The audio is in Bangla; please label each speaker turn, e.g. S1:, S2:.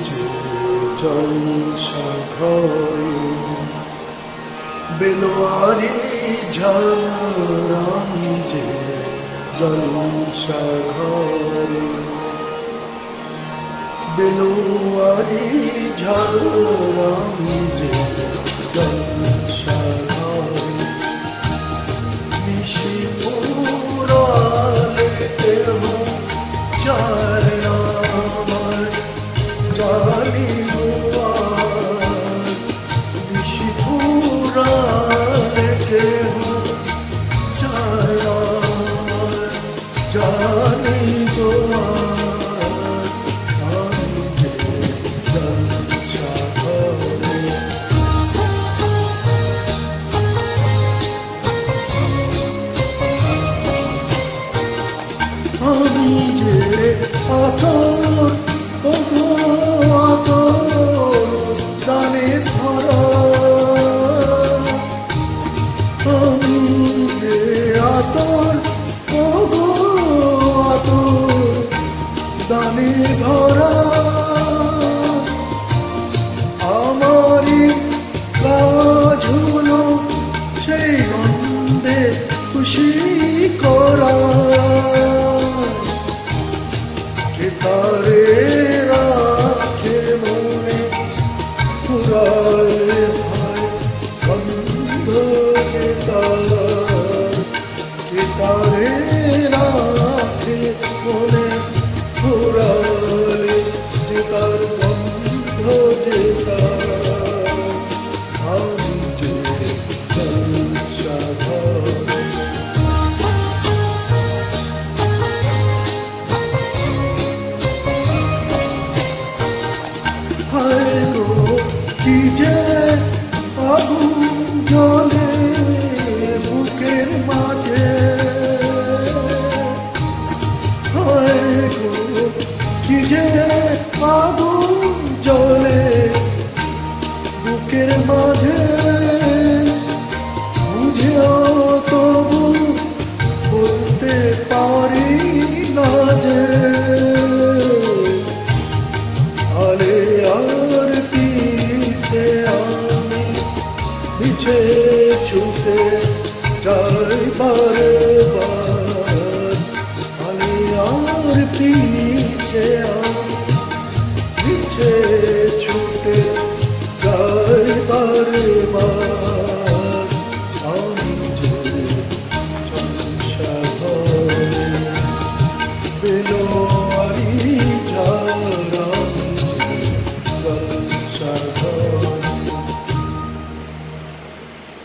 S1: যে জলসাঘরে বেলোয়ারি ঝড়, আমি যে জলসাঘরে বেলোয়ারি ঝড়, আমি যে জলসাঘরে নিশি ফুরালে কেহ চায় না আমায়, জানি নিশি ফুরালে কেহ চায় না আমায়, জানি আমি যে জলসাঘরে। আমি যে আতর, ওগো আতর দানে ভরা, আমি যে আতর, ওগো আতর দানে ভরা, আমারই কাজ হলো সেই গন্ধে খুশি করা। কে তারে রাখে মনে ফুরালে ভাই বন্ধ, কে তারে রাখে মনে ফুরালে যে তার বন্ধ, যে তার আমি যে জলসাঘরে। হায় গো কি যে আগুন জ্বলে বুকের মাঝে, হায় গো কি যে আগুন জ্বলে বুকের মাঝে, বুঝেও তবু বলতে পারি না যে আলে আর পিছে আমি পিছে ছুটে যাই বারে বার, আলে আর পিছে আমি পিছে ছুটে যাই বারে বার, আমি যে জলসাঘরে বেলোয়ারি ঝড়, আমি যে জলসাঘরে।